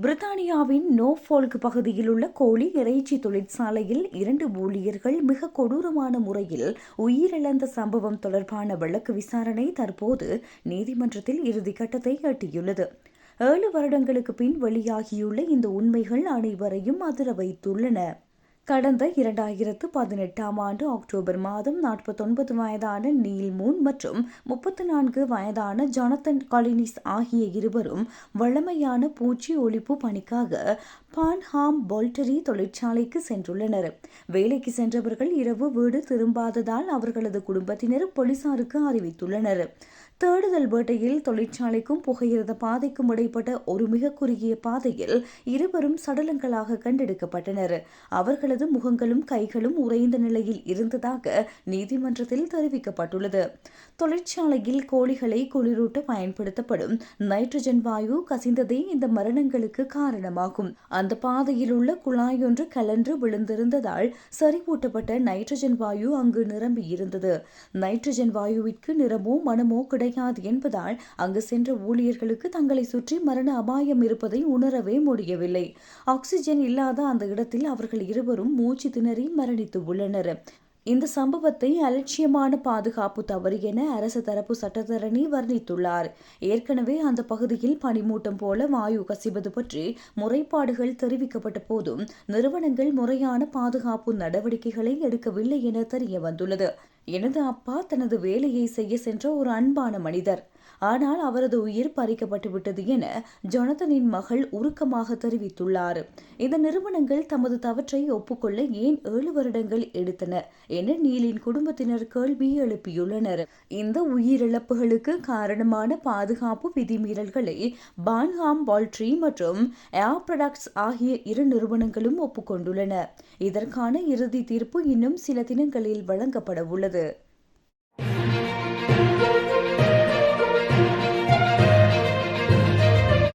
பிரித்தானியாவின் நோஃபோல்க் பகுதியில் உள்ள கோழி இறைச்சி தொழிற்சாலையில் 2 ஊழியர்கள் மிக கொடூரமான முறையில் உயிரிழந்த சம்பவம் தொடர்பான வழக்கு விசாரணை தற்போது நீதிமன்றத்தில் இறுதிக்கட்டத்தை எட்டியுள்ளது. 7 வருடங்களுக்கு பின் வெளியாகியுள்ள இந்த உண்மைகள் அனைவரையும் அதிர வைத்துள்ளன. கடந்த 2018ஆம் ஆண்டு அக்டோபர் மாதம் 49 வயதான நீல் மூன் மற்றும் 34 வயதான ஜொனத்தன் காலினிஸ் ஆகிய இருவரும் வழமையான பூச்சி ஒழிப்பு பணிக்காக பான்ஹாம் போல்டரி தொழிற்சாலைக்கு சென்றுள்ளனர். வேலைக்கு சென்றவர்கள் இரவு வீடு திரும்பாததால் அவர்களது குடும்பத்தினர் போலீசாருக்கு அறிவித்துள்ளனர். தேடுதல் வேட்டையில் தொழிற்சாலைக்கும் புகையிரத பாதைக்கும் இடைப்பட்ட ஒரு மிக குறுகிய பாதையில் இருவரும் சடலங்களாக கண்டெடுக்கப்பட்டனர். அவர்களது முகங்களும் கைகளும் உறைந்த நிலையில் இருந்ததாக நீதிமன்றத்தில் தெரிவிக்கப்பட்டுள்ளது. தொழிற்சாலையில் கோழிகளை குளிரூட்ட பயன்படுத்தப்படும் நைட்ரஜன் வாயு கசிந்ததே இந்த மரணங்களுக்கு காரணமாகும். அந்த பாதையில் உள்ள குழாயொன்று கலன்று விழுந்திருந்ததால் செறிவூட்டப்பட்ட நைட்ரஜன் வாயு அங்கு நிரம்பியிருந்தது. நைட்ரஜன் வாயுவிற்கு நிறமோ மனமோ கிடையாது என்பதால் அங்கு சென்ற ஊழியர்களுக்கு தங்களை சுற்றி மரண அபாயம் இருப்பதை உணரவே முடியவில்லை. ஆக்சிஜன் இல்லாத அந்த இடத்தில் அவர்கள் இருவரும் மூச்சு திணறி மரணித்து உள்ளனர். இந்த சம்பவத்தை அலட்சியமான பாதுகாப்பு தவறு என அரசு தரப்பு சட்டத்தரணி வர்ணித்துள்ளார். ஏற்கனவே அந்த பகுதியில் பனிமூட்டம் போல வாயு கசிவது பற்றி முறைப்பாடுகள் தெரிவிக்கப்பட்ட போதும் நிறுவனங்கள் முறையான பாதுகாப்பு நடவடிக்கைகளை எடுக்கவில்லை என தெரிய வந்துள்ளது. எனது அப்பா தனது வேலையை செய்ய சென்ற ஒரு அன்பான மனிதர், ஆனால் அவரது உயிர் பறிக்கப்பட்டுவிட்டது என ஜொனத்தனின் மகள் உருக்கமாக தெரிவித்துள்ளார். இந்த நிறுவனங்கள் தமது தவற்றை ஒப்புக்கொள்ள ஏன் 7 வருடங்கள் எடுத்தன என நீலின் குடும்பத்தினர் கேள்வி எழுப்பியுள்ளனர். இந்த உயிரிழப்புகளுக்கு காரணமான பாதுகாப்பு விதிமீறல்களை பான்ஹாம் போல்ட்ரி மற்றும் ஏர் ப்ராடக்ட்ஸ் ஆகிய 2 நிறுவனங்களும் ஒப்புக்கொண்டுள்ளன. இதற்கான இறுதி தீர்ப்பு இன்னும் சில தினங்களில் வழங்கப்பட உள்ளது.